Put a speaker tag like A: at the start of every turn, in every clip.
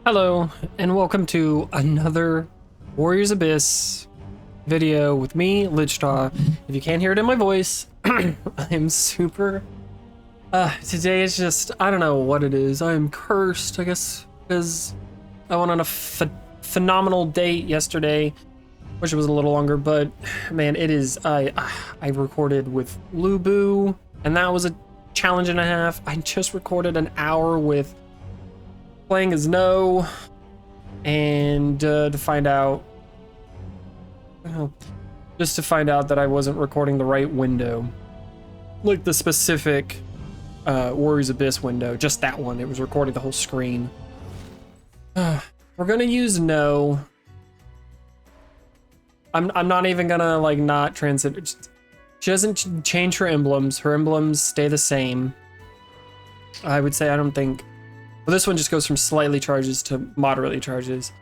A: Hello, and welcome to another Warriors Abyss video with me, Lichtaw. If you can't hear it in my voice, I'm super... today is just, I don't know what it is. I'm cursed, I guess, because I went on a phenomenal date yesterday. Wish it was a little longer, but man, it is... I recorded with Lubu, and that was a challenge and a half. I just recorded an hour with playing as No, and to find out, just to find out that I wasn't recording the right window, like the specific Warriors Abyss window, just that one. It was recording the whole screen. We're gonna use No. I'm not even gonna like not transit. She doesn't change her emblems. Her emblems stay the same. I would say I don't think. Well, this one just goes from slightly charges to moderately charges.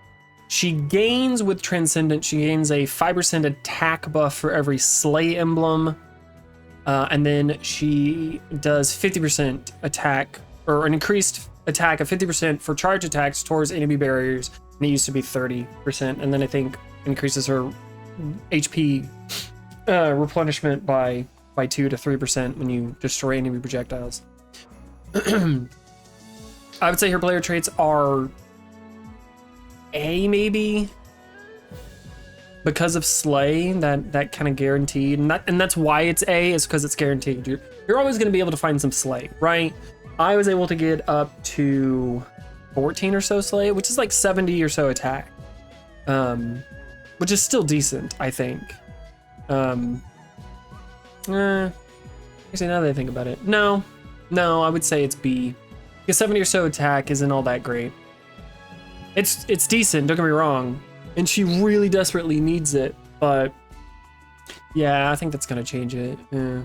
A: She gains with Transcendent, she gains a 5% attack buff for every Slay emblem. And then she does 50% attack, or an increased attack of 50% for charge attacks towards enemy barriers. And it used to be 30%. And then I think increases her HP replenishment by 2 to 3% when you destroy enemy projectiles. I would say her player traits are A, maybe, because of Slay, that kind of guaranteed, and that's why it's A, is because it's guaranteed. You're always going to be able to find some Slay, right? I was able to get up to 14 or so Slay, which is like 70 or so attack, which is still decent, I think. Actually, now that I think about it, no, I would say it's B. Because 70 or so attack isn't all that great. It's decent, don't get me wrong, and she really desperately needs it, but yeah, I think that's gonna change it. I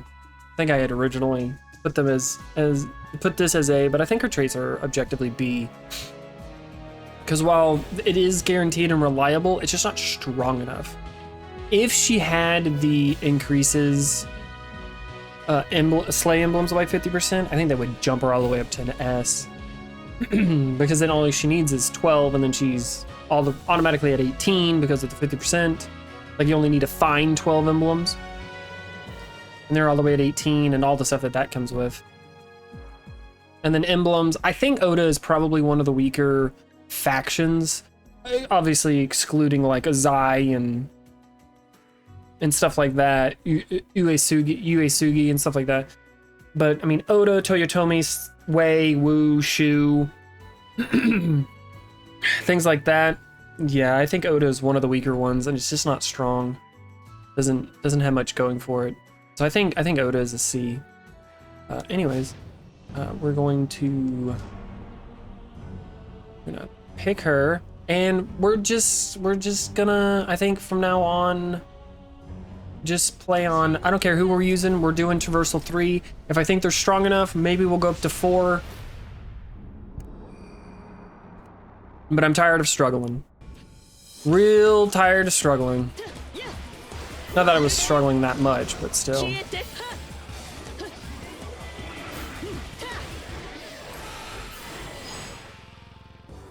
A: think I had originally put them put this as A, but I think her traits are objectively B. Because while it is guaranteed and reliable, it's just not strong enough. If she had the increases Slay emblems by 50%, I think that would jump her all the way up to an S. Because then all she needs is 12, and then she's automatically at 18 because of the 50%. Like, you only need to find 12 emblems. And they're all the way at 18, and all the stuff that comes with. And then emblems, I think Oda is probably one of the weaker factions. Obviously excluding like Azai and stuff like that, Uesugi and stuff like that. But I mean, Oda, Toyotomi, Wei, Wu, Shu, things like that. Yeah, I think Oda is one of the weaker ones, and it's just not strong. Doesn't have much going for it. So I think Oda is a C. Anyways, we're gonna pick her, and we're just gonna, I think from now on, just play on, I don't care who we're using, we're doing Traversal 3. If I think they're strong enough, maybe we'll go up to 4. But I'm tired of struggling. Real tired of struggling. Not that I was struggling that much, but still.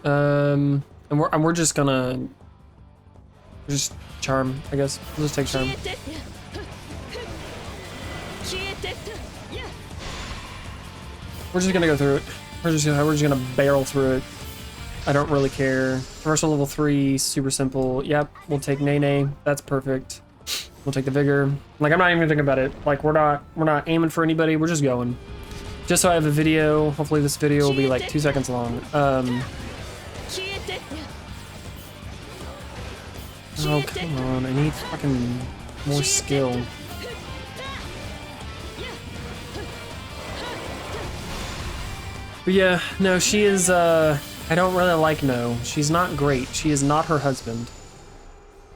A: And we're just gonna charm, I guess. We'll just take charm. We're just gonna go through it. We're just gonna barrel through it. I don't really care. Traversal level 3, super simple. Yep, we'll take Nene. That's perfect. We'll take the vigor. Like, I'm not even thinking about it. Like, we're not aiming for anybody. We're just going. Just so I have a video. Hopefully this video will be like 2 seconds long. Oh, come on. I need fucking more skill. But yeah, no, she is, I don't really like No. She's not great. She is not her husband.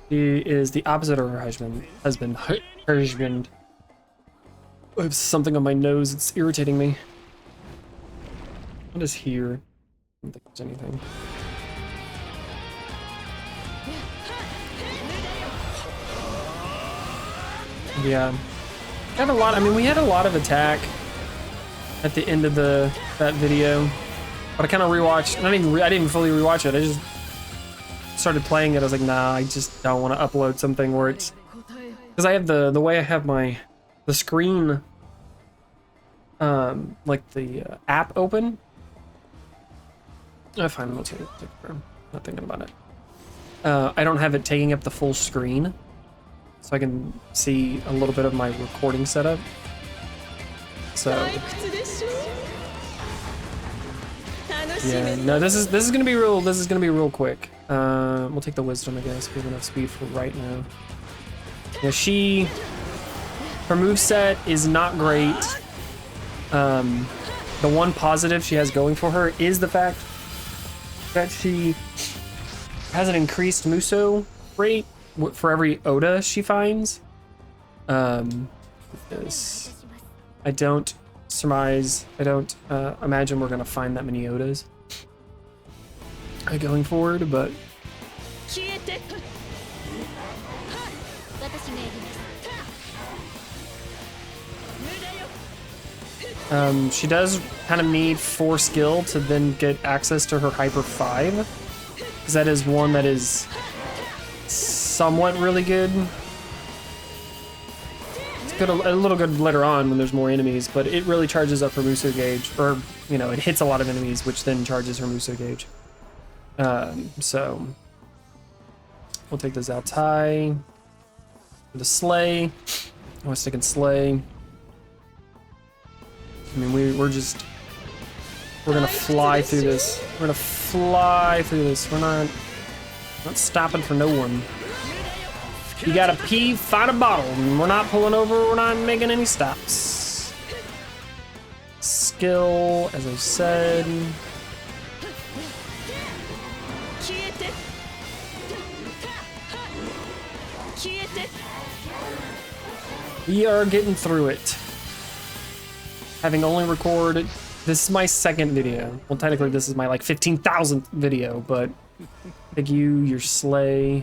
A: She is the opposite of her husband. Husband. I have something on my nose. It's irritating me. What is here? I don't think there's anything. Yeah. We had a lot of attack at the end of that video. But I kind of rewatched. I didn't fully rewatch it. I just started playing it. I was like, nah, I just don't want to upload something where it's because I have the way I have the screen, like the app open. I find it. Not thinking about it. I don't have it taking up the full screen, so I can see a little bit of my recording setup. So yeah, no, this is gonna be real. This is gonna be real quick. We'll take the wisdom, I guess. We have enough speed for right now. Yeah, her moveset is not great. The one positive she has going for her is the fact that she has an increased Musou rate for every Oda she finds. This, I don't surmise, I don't imagine we're gonna find that many Odas going forward, but she does kind of need 4 skill to then get access to her Hyper 5, because that is one that is somewhat really good. It's good a little good later on when there's more enemies, but it really charges up her Musou gauge, or you know, it hits a lot of enemies, which then charges her Musou gauge. So we'll take the Zao Tai, the Slay. I was thinking Slay. I mean, we're gonna fly through this. We're gonna fly through this. We're not stopping for no one. You gotta pee, find a bottle. We're not pulling over. We're not making any stops. Skill, as I said. We are getting through it. Having only recorded, this is my second video. Well, technically this is my like 15,000th video, but take your Slay.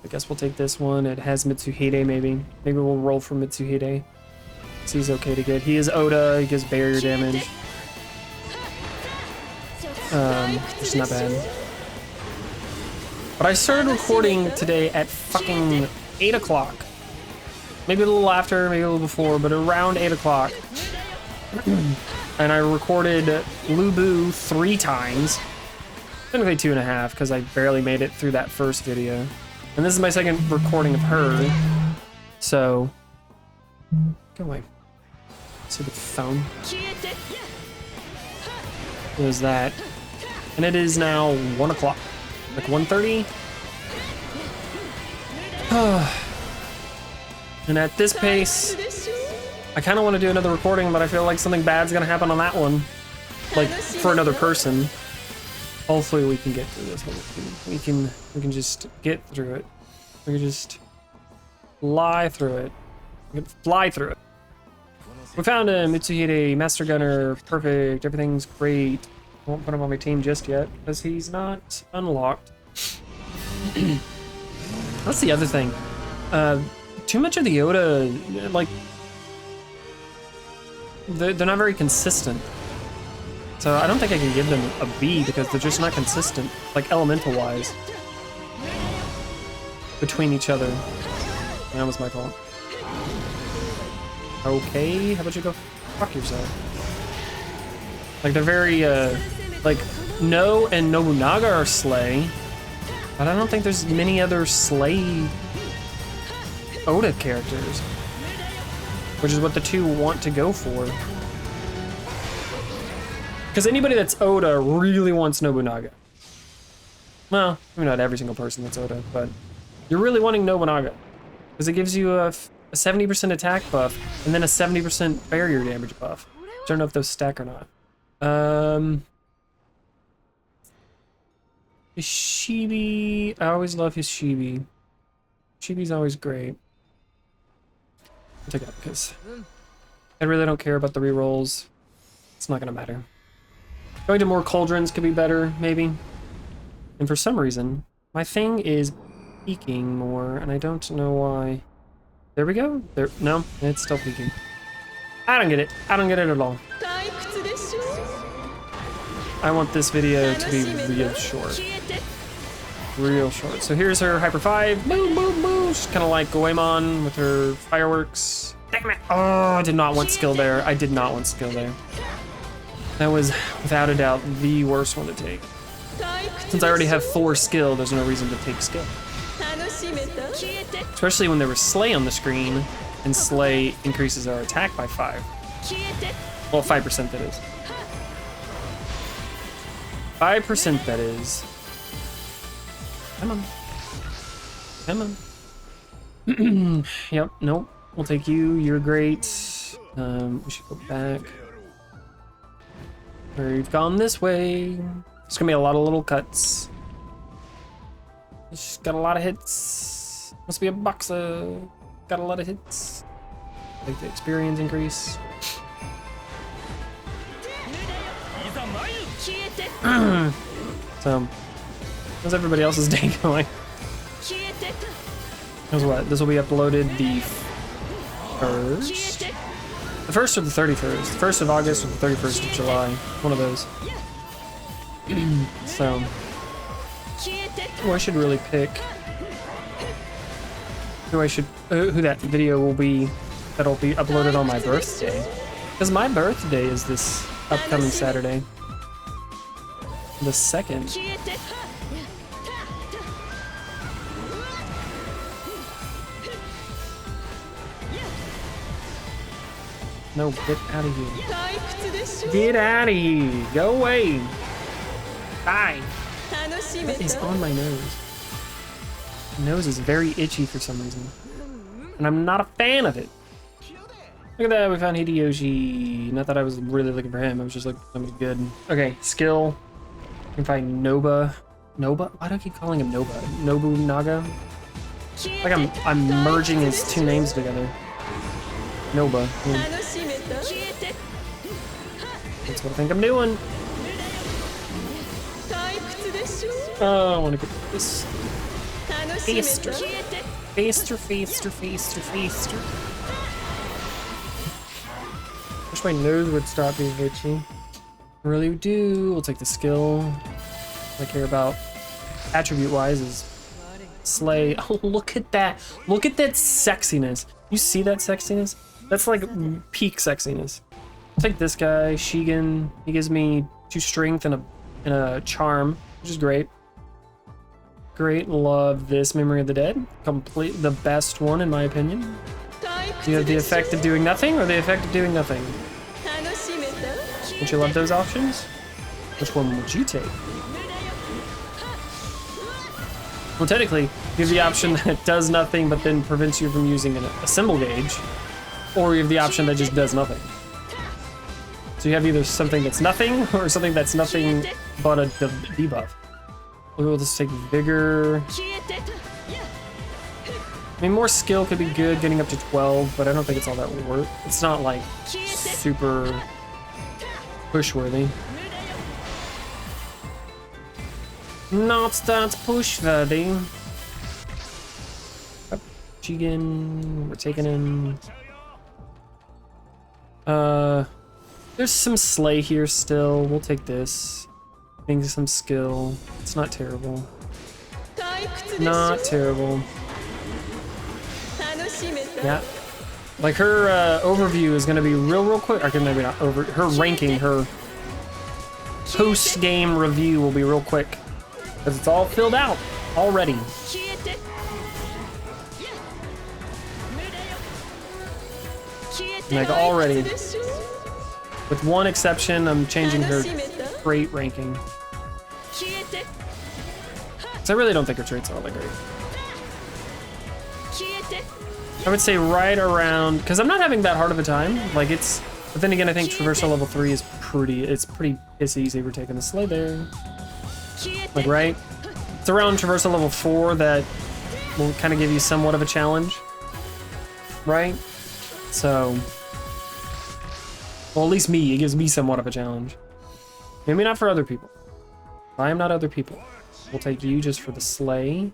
A: I guess we'll take this one. It has Mitsuhide maybe. Maybe we'll roll for Mitsuhide. So he's okay to get. He is Oda, he gives barrier damage. Which is not bad. But I started recording today at fucking 8 o'clock. Maybe a little after, maybe a little before, but around 8 o'clock. And I recorded Lubu 3 times. Technically 2.5, because I barely made it through that first video. And this is my second recording of her. So, go away. See the phone. There's that. And it is now 1 o'clock. Like 1:30. And at this pace, I kind of want to do another recording, but I feel like something bad's gonna happen on that one. Like, for another person. Hopefully we can get through this. We can just get through it. We can just fly through it. We can fly through it. We found him, Mitsuhide, Master Gunner, perfect, everything's great. I won't put him on my team just yet, because he's not unlocked. That's the other thing. Too much of the Oda, like, they're not very consistent. So I don't think I can give them a B because they're just not consistent, like elemental-wise, between each other. That was my fault. Okay, how about you go fuck yourself? Like, they're very, like, No and Nobunaga are Slay, but I don't think there's many other Slay Oda characters, which is what the two want to go for. Because anybody that's Oda really wants Nobunaga. Well, maybe not every single person that's Oda, but you're really wanting Nobunaga. Because it gives you a 70% attack buff, and then a 70% barrier damage buff. I don't know if those stack or not. Hishibi, I always love Hishibi. Hishibi's always great. I'll take that because I really don't care about the rerolls. It's not gonna matter. Going to more cauldrons could be better, maybe. And for some reason, my thing is peaking more, and I don't know why. There we go. There, no, it's still peaking. I don't get it. I don't get it at all. I want this video to be real short. Real short. So here's her Hyper 5. Boom, boom, boom. She's kind of like Goemon with her fireworks. Damn it. Oh, I did not want skill there. I did not want skill there. That was, without a doubt, the worst one to take. Since I already have 4 skill, there's no reason to take skill. Especially when there was Slay on the screen, and Slay increases our attack by 5. Well, 5% that is. 5% that is. Come on. Come on. Yep, nope. We'll take you. You're great. We should go back. We've gone this way. It's gonna be a lot of little cuts. She's got a lot of hits. Must be a boxer. Got a lot of hits. Like the experience increase. So, how's everybody else's day going? Here's what? This will be uploaded the 1st? The 1st or the 31st? The 1st of August or the 31st of July. One of those. So, who I should really pick. Who that video will be, that'll be uploaded on my birthday. Because my birthday is this upcoming Saturday. The 2nd. No, get out of here. Get out of here. Go away. Bye. That is on my nose. My nose is very itchy for some reason. And I'm not a fan of it. Look at that, we found Hideyoshi. Not that I was really looking for him, I was just looking for somebody good. Okay, skill. You can find Noba. Noba? Why do I keep calling him Noba? Nobunaga? Like I'm merging his 2 names together. Noba. That's what I think I'm doing. Oh, I want to get this. Faster. Faster, faster, faster, faster. Wish my nose would stop being itchy. I really do. We'll take the skill. What I care about attribute-wise is Slay. Oh, look at that. Look at that sexiness. You see that sexiness? That's like peak sexiness. I'll take this guy, Shigen. He gives me 2 strength and a charm, which is great. Great, love this Memory of the Dead. Complete the best one in my opinion. Do you have the effect of doing nothing or the effect of doing nothing? Don't you love those options? Which one would you take? Well, technically, you have the option that does nothing but then prevents you from using a symbol gauge, or you have the option that just does nothing. So you have either something that's nothing or something that's nothing but a debuff. We'll just take Vigor. I mean, more skill could be good, getting up to 12, but I don't think it's all that worth. It's not like super push-worthy. Not that push-worthy. Jigen, we're taking him. There's some Slay here still. We'll take this. Getting some skill. It's not terrible. Not terrible. Yeah. Like her overview is gonna be real quick. Or maybe not over. Her ranking, her post-game review will be real quick. Because it's all filled out already. Like already. With one exception, I'm changing her trait ranking. So I really don't think her traits are all that great. I would say right around, because I'm not having that hard of a time. Like it's, but then again, I think Traversal level 3 is it's pretty easy. We're taking the Slay there. Like right? It's around Traversal level 4 that will kind of give you somewhat of a challenge. Right? So, well, at least me, it gives me somewhat of a challenge. Maybe not for other people. I am not other people. We'll take you just for the Slay.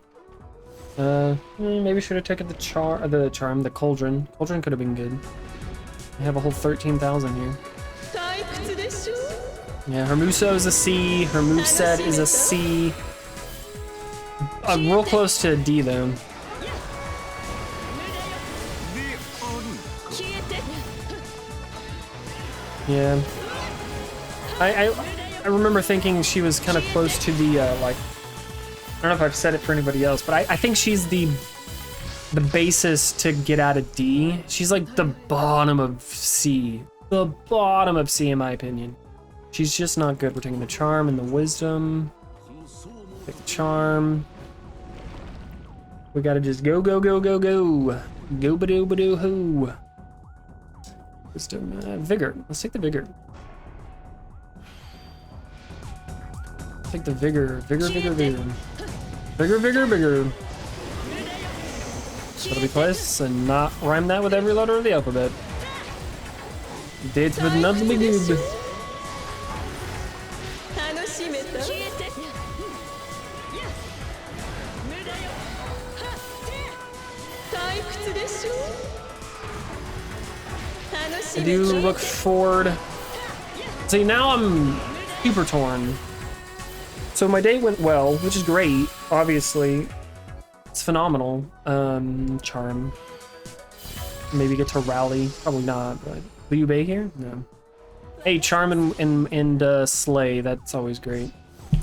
A: Maybe should have taken the charm, the Cauldron. Cauldron could have been good. I have a whole 13,000 here. Yeah, her Musou is a C. Her moveset is a C. Real close to a D though. Yeah. I remember thinking she was kind of close to the like. I don't know if I've said it for anybody else, but I think she's the basis to get out of D. She's like the bottom of C. The bottom of C in my opinion. She's just not good. We're taking the charm and the wisdom. Take the charm. We gotta just go, go, go, go, go. Go ba-doo ba-doo hoo. Wisdom, vigor. Let's take the vigor. Take the vigor. Vigor, vigor, vigor. Vigor, vigor, vigor. Gotta be close and not rhyme that with every letter of the alphabet. Date with not be good. I do look forward. See, now I'm super torn. So my day went well, which is great, obviously. It's phenomenal. Charm. Maybe get to rally. Probably not, but will you bait here? No. Hey, charm and slay, that's always great.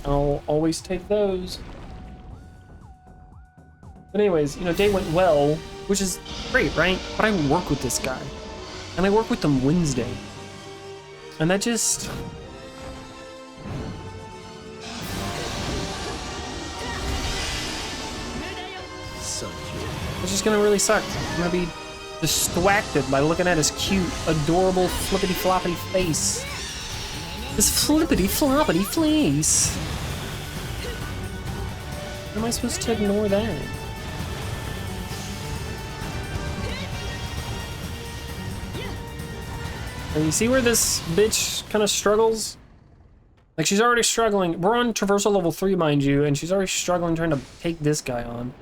A: I'll always take those. But anyways, you know, day went well, which is great, right? But I work with this guy. And I work with them Wednesday. And that just... it's just gonna really suck. I'm gonna be distracted by looking at his cute, adorable, flippity-floppity face. This flippity-floppity face. How am I supposed to ignore that? And you see where this bitch kind of struggles? Like, she's already struggling. We're on traversal level 3, mind you, and she's already struggling trying to take this guy on.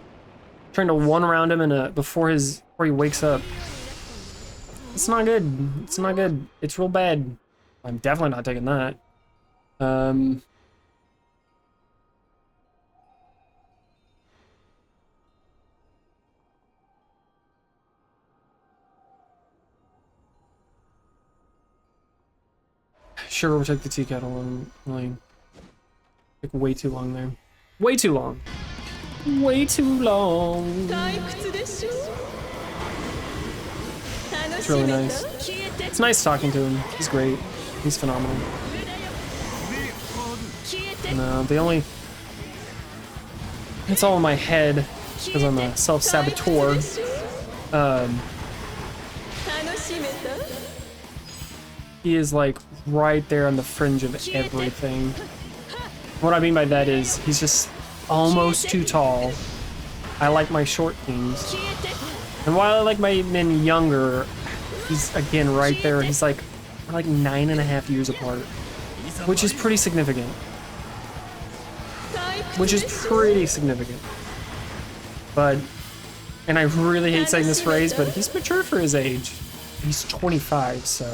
A: Trying to one-round him in a, before he wakes up. It's not good. It's not good. It's real bad. I'm definitely not taking that. Sure, we'll take the tea kettle and like took way too long there. Way too long. Way too long. It's really nice. It's nice talking to him. He's great. He's phenomenal. No, the only... it's all in my head because I'm a self-saboteur. He is like right there on the fringe of everything. What I mean by that is he's just almost too tall. I like my short teams. And while I like my men younger, he's again right there. He's like, we're like 9.5 years apart, which is pretty significant. Which is pretty significant. But, and I really hate saying this phrase, but he's mature for his age. He's 25, so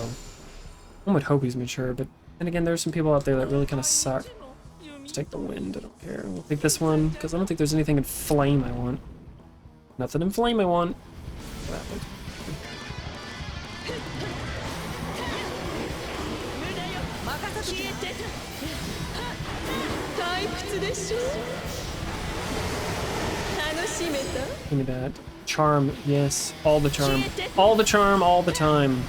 A: one would hope he's mature. But then again, there's some people out there that really kind of suck. Just take the wind, I don't care. We'll take this one, because I don't think there's anything in flame I want. Nothing in flame I want. Give me that. Charm, yes. All the charm. All the charm, all the time.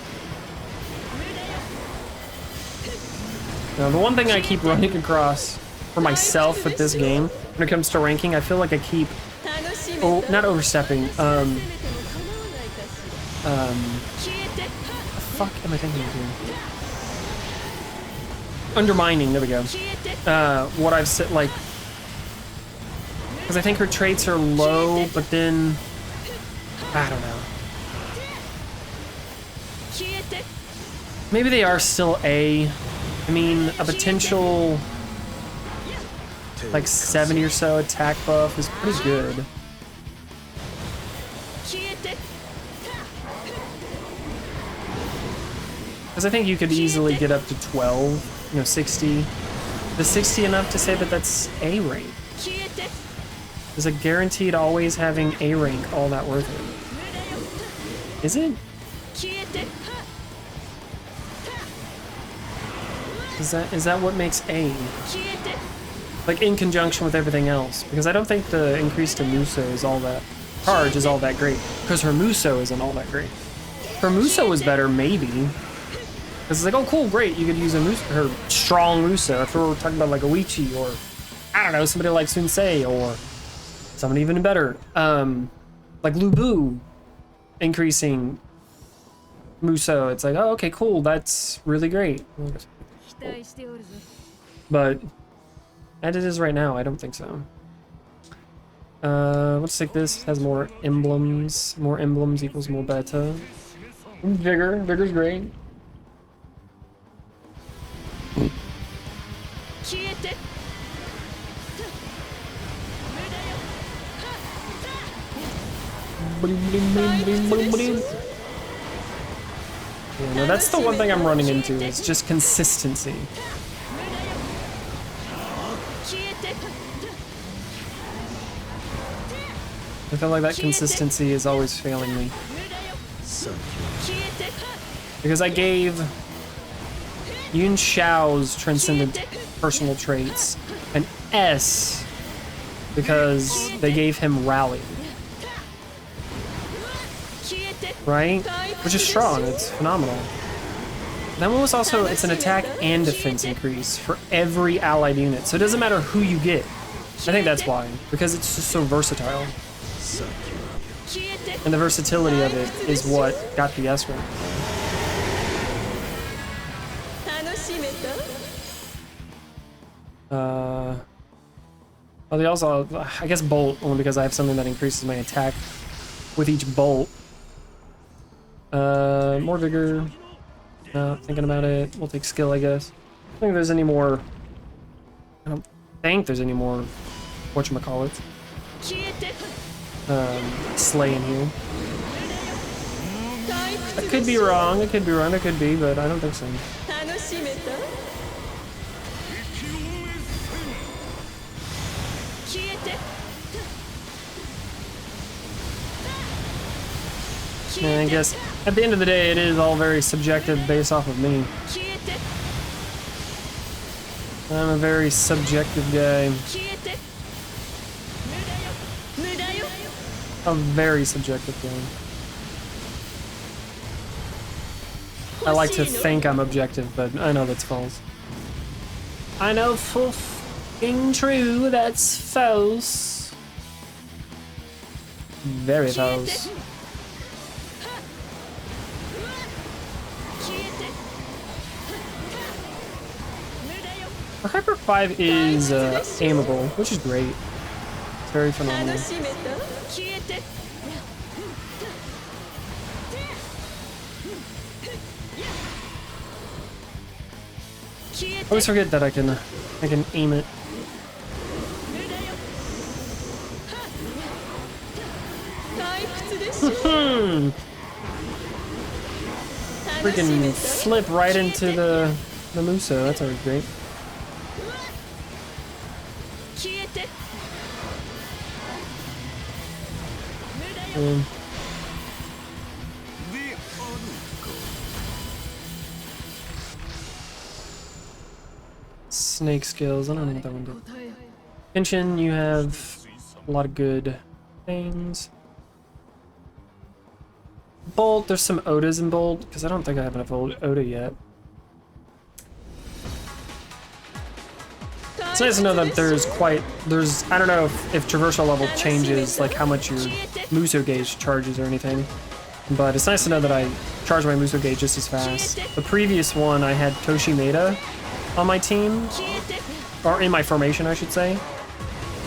A: Now, the one thing I keep running across for myself with this game, when it comes to ranking, I feel like I keep... oh, not overstepping. What the fuck am I thinking of here? Undermining, there we go. What I've said, like... because I think her traits are low, but then... I don't know. Maybe they are still A. I mean, a potential... like 70 or so attack buff is pretty good. Because I think you could easily get up to 12 No, 60. Is 60 enough to say that that's A rank? Is it guaranteed always having A rank all that worth it? Is it? Is that what makes A? Like in conjunction with everything else? Because I don't think the increase to Musou is all that charge is all that great. Because her Musou isn't all that great. Her Musou is better, maybe. Because it's like, oh cool, great, you could use her strong Musou. If we were talking about like a Wichi or, I don't know, somebody like Sunsei or someone even better. Like Lubu increasing Musou. It's like, oh, okay, cool, that's really great. But as it is right now, I don't think so. Let's take this. Has more emblems. More emblems equals more beta. Vigor. Vigor's great. Yeah, no, that's the one thing I'm running into. It's just consistency. I feel like that consistency is always failing me. Because I gave Yun Xiao's transcendent personal traits an S because they gave him rally. Right? Which is strong, it's phenomenal. That one was also, it's an attack and defense increase for every allied unit. So it doesn't matter who you get. I think that's why, because it's just so versatile. And the versatility of it is what got the S rank. Oh, they also, I guess bolt, only because I have something that increases my attack with each bolt. More vigor. Thinking about it. We'll take skill, I guess. I don't think there's any more. I don't think there's any more. Whatchamacallit. Slay in here. I could be wrong. I could be wrong. I could be, but I don't think so. And I guess at the end of the day, it is all very subjective based off of me. I'm a very subjective guy. A very subjective guy. I like to think I'm objective, but I know that's false. I know for f***ing true that's false. Very false. Her Hyper 5 is aimable, which is great. It's very phenomenal. I always forget that I can aim it. Freaking flip right into the Musou. That's always great. Snake skills, I don't know what that one did. Pension, you have a lot of good things. Bolt, there's some Odas in Bolt, because I don't think I have enough Oda yet. It's nice to know that there's I don't know if traversal level changes, like how much your Musou gauge charges or anything. But it's nice to know that I charge my Musou gauge just as fast. The previous one, I had Toshimeda on my team, or in my formation, I should say.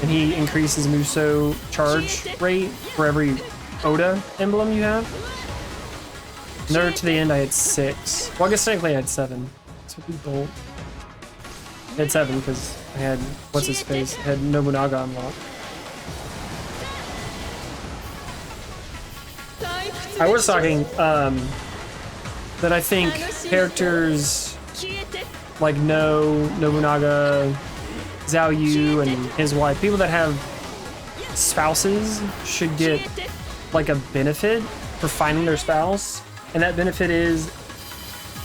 A: And he increases Musou charge rate for every Oda emblem you have. And there to the end, I had 6. Well, I guess technically I had 7. That's what we bolt. I had 7 because I had, what's his face? I had Nobunaga unlocked. I was talking that I think characters like Nobunaga, Zhao Yu, and his wife, people that have spouses should get like a benefit for finding their spouse, and that benefit is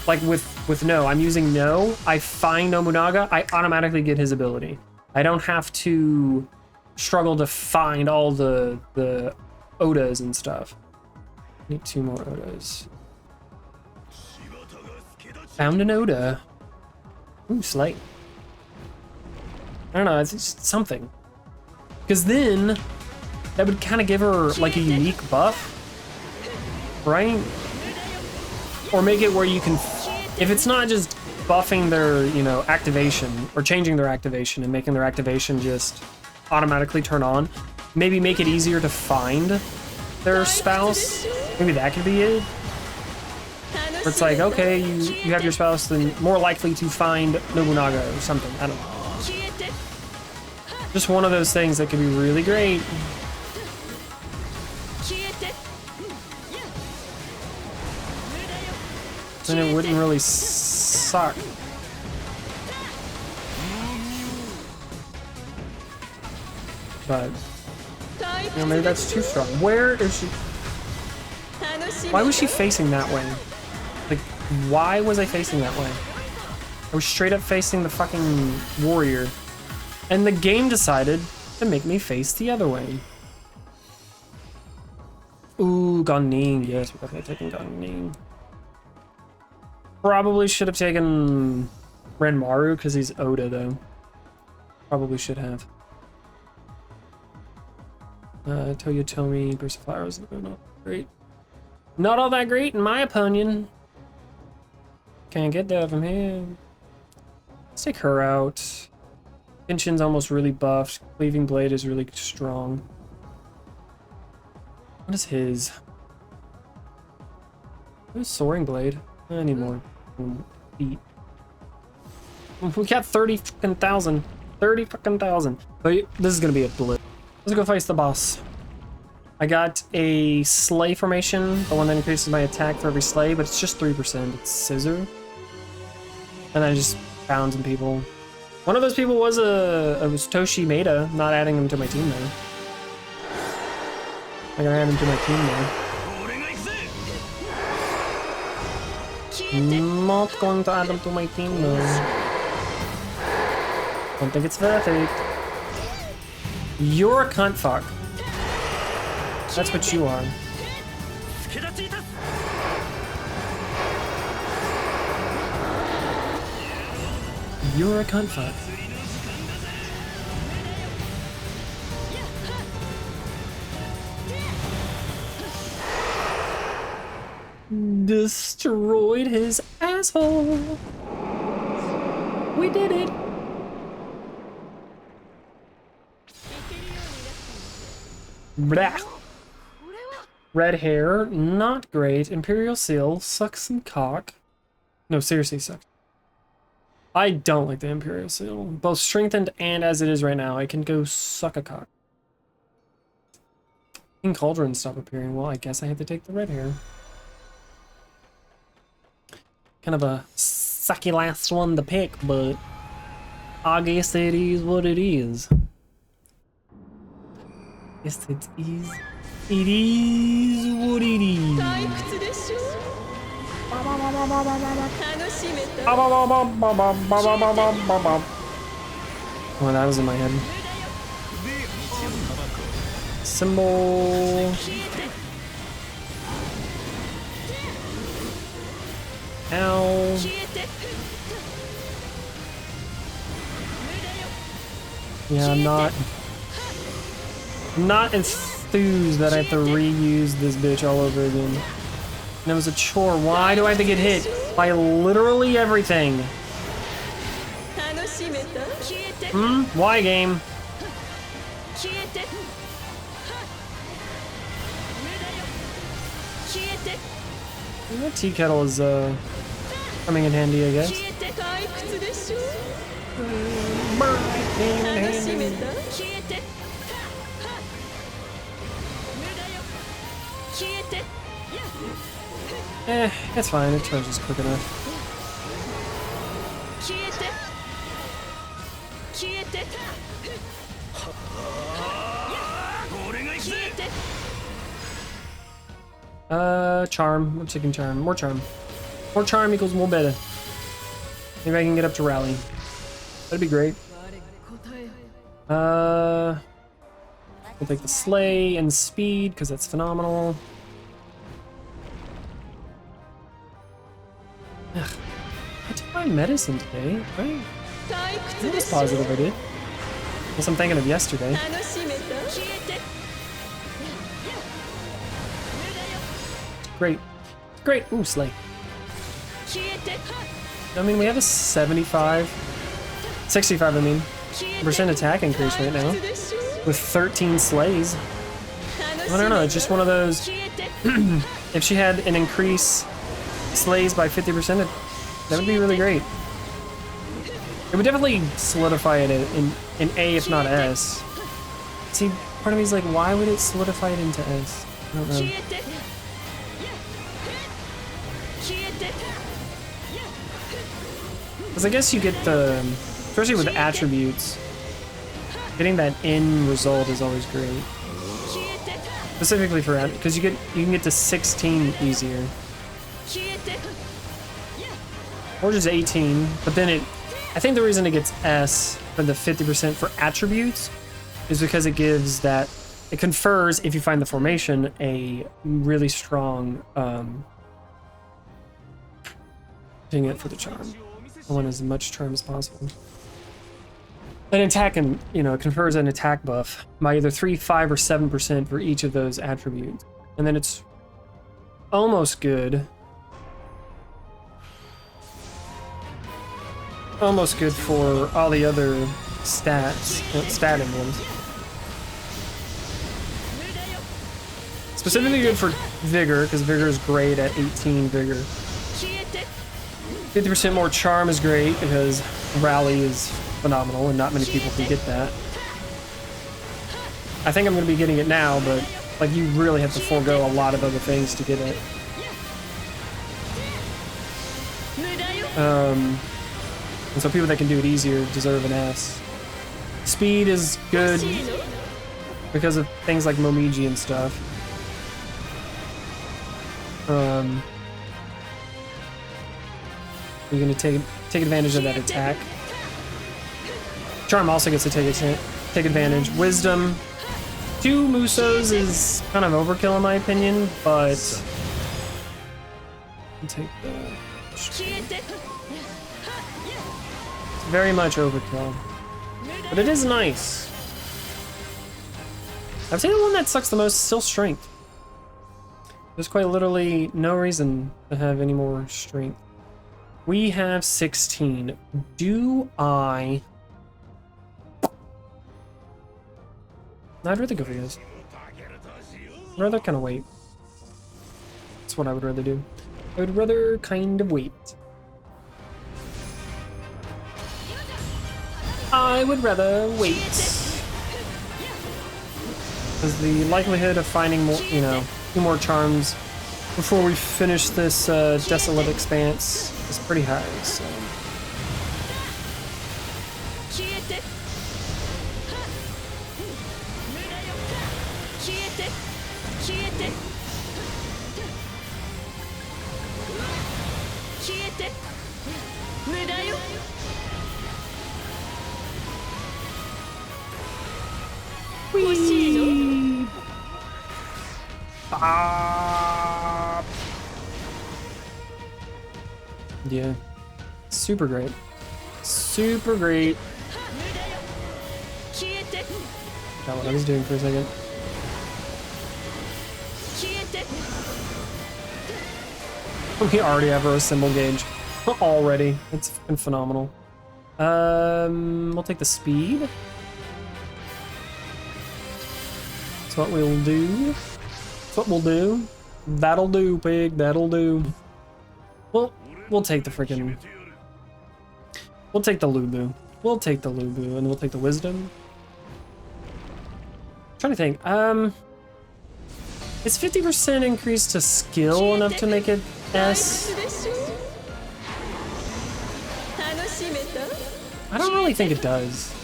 A: like with No. I'm using No. I find Nobunaga, I automatically get his ability. I don't have to struggle to find all the Odas and stuff. Need 2 more Odas. Found an Oda. Ooh, Slate. I don't know, it's just something. Because then, that would kind of give her like a unique buff, right? Or make it where you can, if it's not just buffing their, you know, activation, or changing their activation and making their activation just automatically turn on, maybe make it easier to find their spouse. Maybe that could be it. Where it's like, okay, you have your spouse, then more likely to find Nobunaga or something. I don't know. Just one of those things that could be really great. Then it wouldn't really suck. But, you know, maybe that's too strong. Where is she? Why was she facing that way? Like, why was I facing that way? I was straight up facing the fucking warrior. And the game decided to make me face the other way. Ooh, Ganning. Yes, we're definitely taking Ganning. Probably should have taken Renmaru because he's Oda, though. Probably should have. Toyotomi, Burst of Flowers, not great. Not all that great, in my opinion. Can't get that from here. Let's take her out. Genshin's almost really buffed. Cleaving Blade is really strong. What is his? Who's Soaring Blade? I need more feet. We got 30,000. 30,000. But this is gonna be a blip. Let's go face the boss. I got a sleigh formation, the one that increases my attack for every sleigh, but it's just 3%. It's Scissor. And I just found some people. One of those people was Toshi Maeda, not adding him to my team though. I gotta add him to my team now. Not going to add him to my team though. Don't think it's worth it. You're a cunt fuck. That's what you are. You're a cunt fuck. Destroyed his asshole. We did it. Blah. Red hair, not great. Imperial seal, sucks some cock. No, seriously, sucks. I don't like the Imperial seal. Both strengthened and as it is right now, I can go suck a cock. King Cauldron stop appearing. Well, I guess I have to take the red hair. Kind of a sucky last one to pick, but I guess it is what it is. Yes, it is. It is what it is. Oh, that was in my head. Symbol. Ow. Yeah, I'm not enthused that I have to reuse this bitch all over again. And it was a chore. Why do I have to get hit by literally everything? Why, game? That tea kettle is coming in handy, I guess. It's fine. It charges quick enough. Charm. I'm taking charm. More charm. More charm equals more better. Maybe I can get up to rally. That'd be great. We'll take the slay and speed because that's phenomenal. Ugh. I took my medicine today, right? That was positive I did. Unless I'm thinking of yesterday. Great. Great. Ooh, slay. I mean, we have a 65, I mean, percent attack increase right now with 13 slays. I don't know, it's just one of those. If she had an increase slays by 50%, that would be really great. It would definitely solidify it in A, if not S. See, part of me is like, why would it solidify it into S? I don't know. Because I guess you get the, especially with attributes, getting that end result is always great. Specifically for, because you can get to 16 easier. Or just 18, but then I think the reason it gets S for the 50% for attributes is because it gives that, it confers, if you find the formation, a really strong, dang it for the charm. I want as much charm as possible. An attack, and it confers an attack buff by either 3, 5, or 7% for each of those attributes. And then it's almost good. Almost good for all the other stats, stat emblems. Specifically good for Vigor, because Vigor is great at 18 Vigor. 50% more charm is great, because Rally is phenomenal, and not many people can get that. I think I'm going to be getting it now, but like you really have to forego a lot of other things to get it. And so people that can do it easier deserve an S. Speed is good because of things like Momiji and stuff. You're gonna take advantage of that attack. Charm also gets to take advantage. Wisdom, 2 Musous is kind of overkill in my opinion, but I'll take the very much overkill, but it is nice. I'd say the one that sucks the most is still strength. There's quite literally no reason to have any more strength. We have 16. Do I? I'd rather go for this. I'd rather kind of wait. That's what I would rather do. I would rather kind of wait. I would rather wait. Because the likelihood of finding more, 2 more charms before we finish this desolate expanse is pretty high, so. Whee! Yeah. Super great. Super great. Forgot what I was doing for a second. We already have our symbol gauge. Already. It's fucking phenomenal. We'll take the speed. That's what we'll do. That's what we'll do. That'll do, pig. That'll do. We'll take the freaking. We'll take the Lubu. We'll take the Lubu, and we'll take the Wisdom. I'm trying to think. Is 50% increase to skill enough to make it S? I don't really think it does.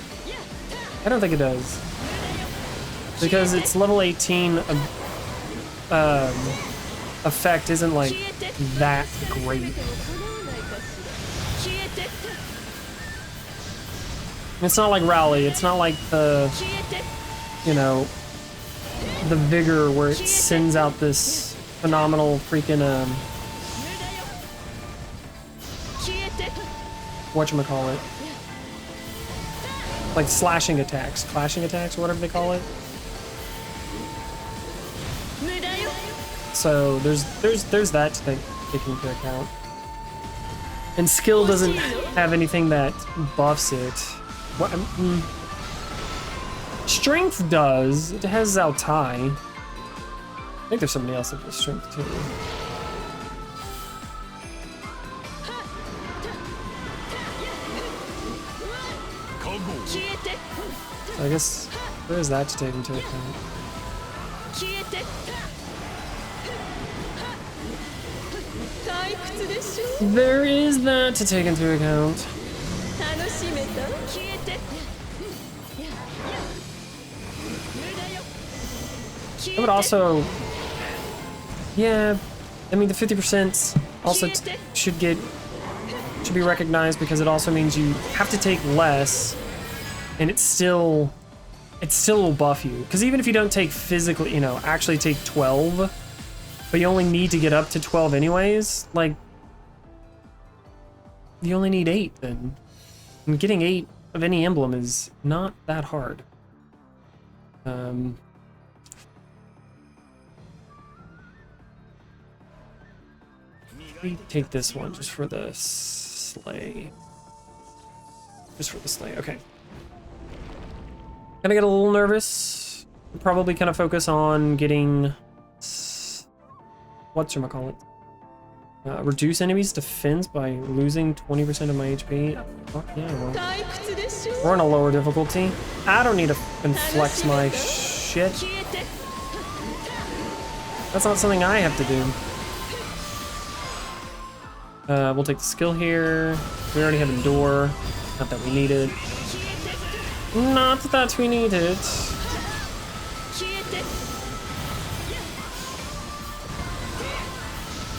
A: I don't think it does. Because it's level 18 effect isn't like that great. It's not like Rally. It's not like the, you know, the Vigor where it sends out this phenomenal freaking whatchamacallit, like slashing attacks, clashing attacks, or whatever they call it. So there's that to take into account. And skill doesn't have anything that buffs it. What? Strength does. It has Zao Tai. I think there's somebody else that does strength too. So I guess there is that to take into account. There is that to take into account. I would also, yeah, I mean the 50% also should be recognized because it also means you have to take less, and it still will buff you. Because even if you don't take physically, you know, actually take 12, but you only need to get up to 12 anyways, like you only need 8 then. And getting 8 of any emblem is not that hard. We take this one just for the sleigh. Just for the sleigh, okay. Gonna get a little nervous. Probably kind of focus on getting whatchamacallit. Reduce enemies' defense by losing 20% of my HP. Fuck yeah, well. We're on a lower difficulty. I don't need to flex my shit. That's not something I have to do. We'll take the skill here. We already have Endure. Not that we need it. Not that we need it.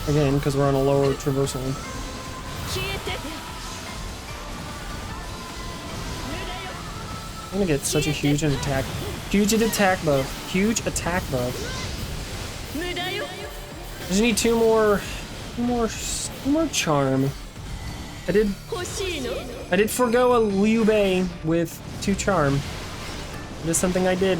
A: Again, because we're on a lower traversal. I'm gonna get such a huge attack buff. Huge attack buff. I just need two more charm. I did forgo a Liu Bei with 2 charm. It is something I did.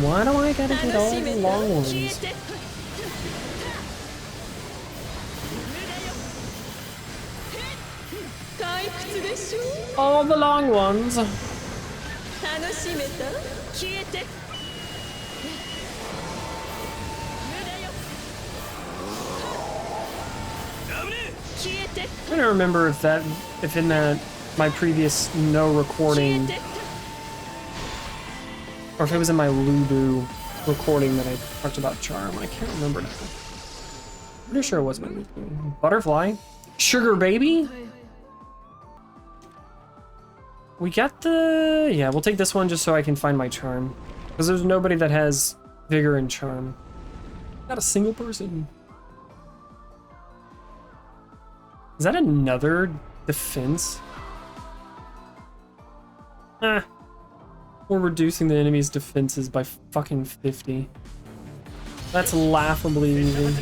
A: Why do I gotta get all the long ones? All the long ones. I don't remember if in my previous no recording, or if it was in my Lubu recording that I talked about charm. I can't remember now. Pretty sure it was my Lubu. Butterfly? Sugar baby? We got the... Yeah, we'll take this one just so I can find my charm. Because there's nobody that has vigor and charm. Not a single person. Is that another defense? Ah. We're reducing the enemy's defenses by fucking 50. That's laughably easy.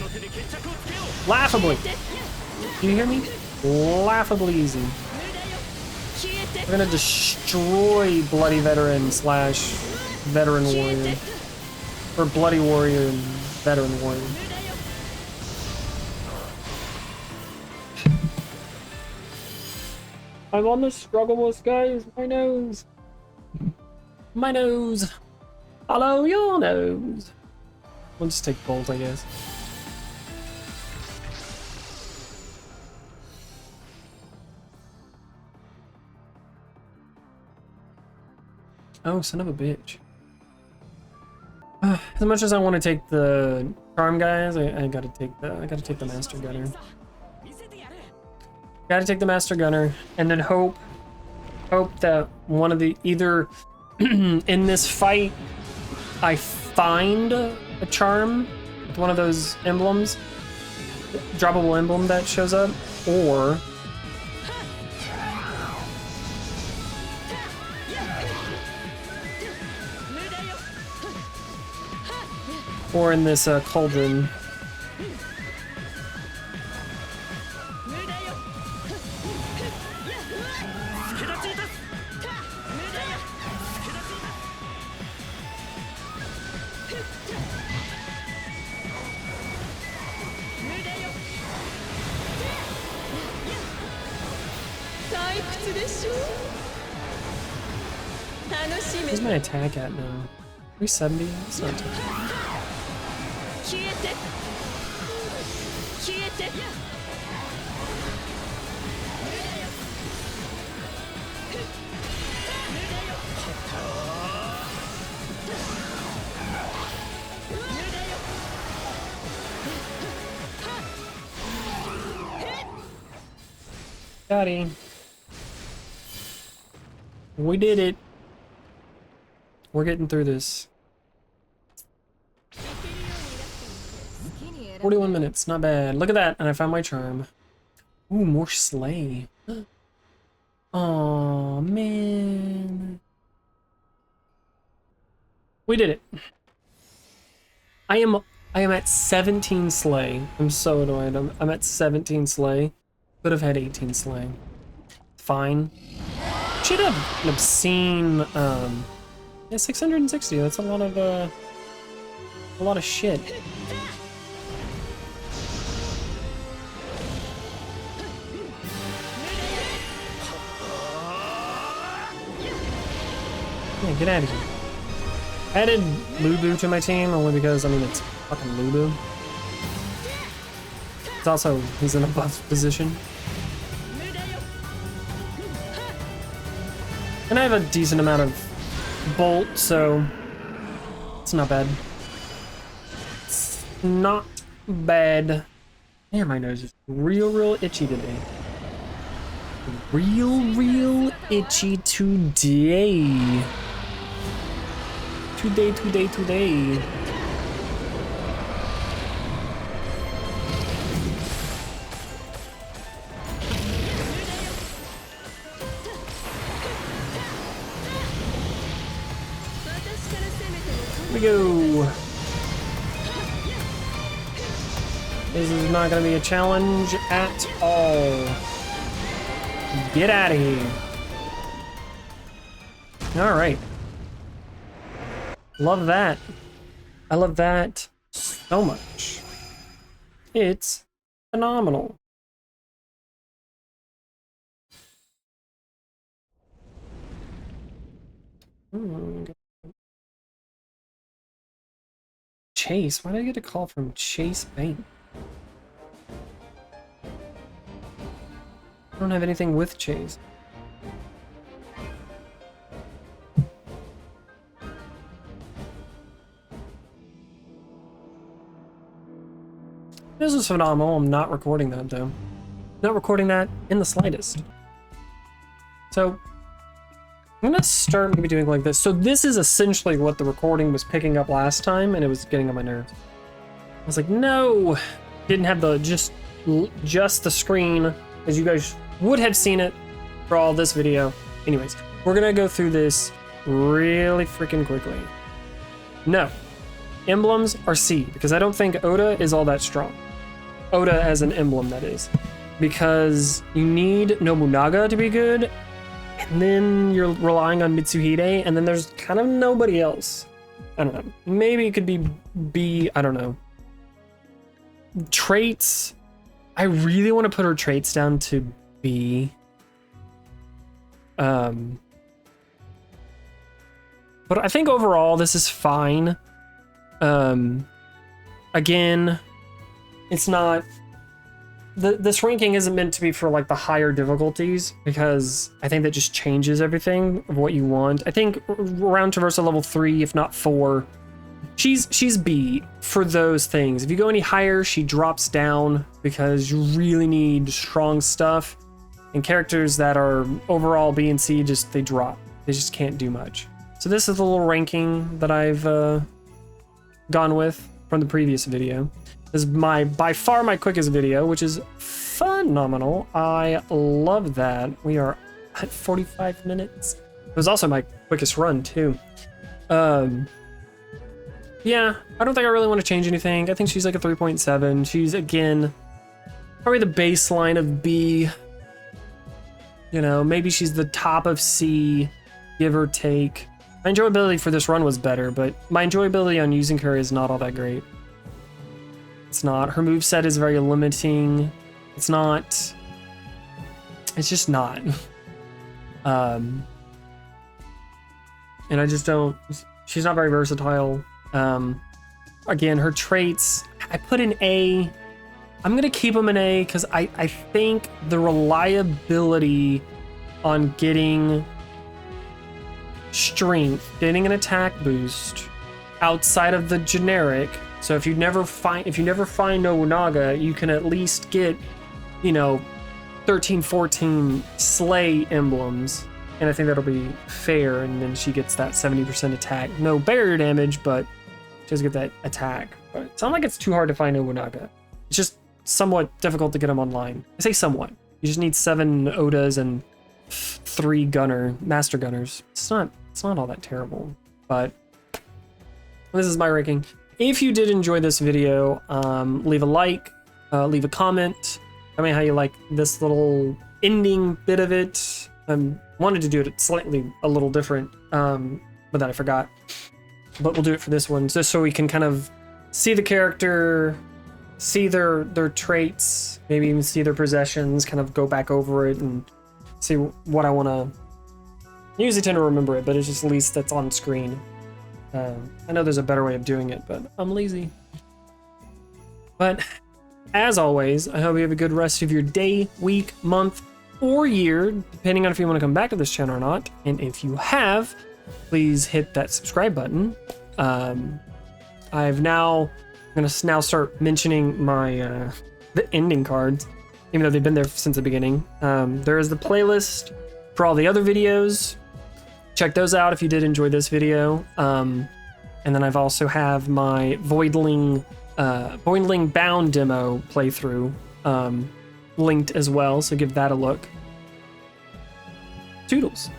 A: Laughably! Do you hear me? Laughably easy. We're gonna destroy Bloody Veteran slash Veteran Warrior. Or Bloody Warrior and Veteran Warrior. I'm on the struggle bus, guys. My nose. My nose. Follow your nose. We'll just take Bolt, I guess. Oh, son of a bitch. as much as I want to take the charm guys, I gotta take the master gunner. Gotta take the master gunner, and then hope that one of the either in this fight I find a charm with one of those emblems, droppable emblem that shows up, or in this cauldron. Where's my attack at now? 370? That's not too bad. Got him. We did it. We're getting through this. 41 minutes, not bad. Look at that, and I found my charm. Ooh, more slay. Oh man. We did it. I am at 17 slay. I'm so annoyed. I'm at 17 slay. Could have had 18 slay. Fine. Should have an obscene yeah, 660. That's a lot of shit. Yeah, get out of here. I added Lubu to my team only because, I mean, it's fucking Lubu. It's also, he's in a buff position. And I have a decent amount of bolt, so it's not bad. It's not bad. Damn, my nose is real itchy today. Real itchy today. Today. Here we go. This is not going to be a challenge at all. Get out of here. All right. Love that. I love that so much. It's phenomenal. Chase? Why did I get a call from Chase Bank? I don't have anything with Chase. This is phenomenal. I'm not recording that though. Not recording that in the slightest. So I'm gonna start maybe doing like this. So this is essentially what the recording was picking up last time, and it was getting on my nerves. I was like, no, didn't have the just the screen as you guys would have seen it for all this video. Anyways, we're gonna go through this really freaking quickly. No, emblems are C because I don't think Oda is all that strong. Oda as an emblem, that is, because you need Nobunaga to be good, and then you're relying on Mitsuhide, and then there's kind of nobody else. I don't know. Maybe it could be B. I don't know. Traits. I really want to put her traits down to B. But I think overall this is fine. Again, it's not... This ranking isn't meant to be for like the higher difficulties, because I think that just changes everything of what you want. I think around traversal level 3, if not 4, she's B for those things. If you go any higher, she drops down because you really need strong stuff. And characters that are overall B and C, they drop. They just can't do much. So this is the little ranking that I've gone with from the previous video. This is by far my quickest video, which is phenomenal. I love that. We are at 45 minutes. It was also my quickest run too. Yeah, I don't think I really want to change anything. I think she's like a 3.7. She's, again, probably the baseline of B. You know, maybe she's the top of C, give or take. My enjoyability for this run was better, but my enjoyability on using her is not all that great. It's not. Her moveset is very limiting. It's not. It's just not. And I just don't. She's not very versatile. Again, her traits, I put an A. I'm gonna keep them an A because I think the reliability on getting strength, getting an attack boost outside of the generic. So if you never find Nobunaga, you can at least get, 13, 14 slay emblems. And I think that'll be fair. And then she gets that 70% attack. No barrier damage, but she does get that attack. But it's not like it's too hard to find Nobunaga. It's just somewhat difficult to get them online. I say somewhat. You just need 7 Odas and 3 master gunners. It's not all that terrible. But this is my ranking. If you did enjoy this video, leave a like, leave a comment. Tell me how you like this little ending bit of it. Wanted to do it slightly a little different, but then I forgot. But we'll do it for this one, just so we can kind of see the character, see their traits, maybe even see their possessions, kind of go back over it and see what I want to. I usually tend to remember it, but it's just at least that's on screen. I know there's a better way of doing it, but I'm lazy. But as always, I hope you have a good rest of your day, week, month, or year, depending on if you want to come back to this channel or not. And if you have, please hit that subscribe button. I'm gonna now start mentioning my the ending cards, even though they've been there since the beginning. There is the playlist for all the other videos. Check those out if you did enjoy this video. And then I've also have my Voidling Bound demo playthrough linked as well, so give that a look. Toodles.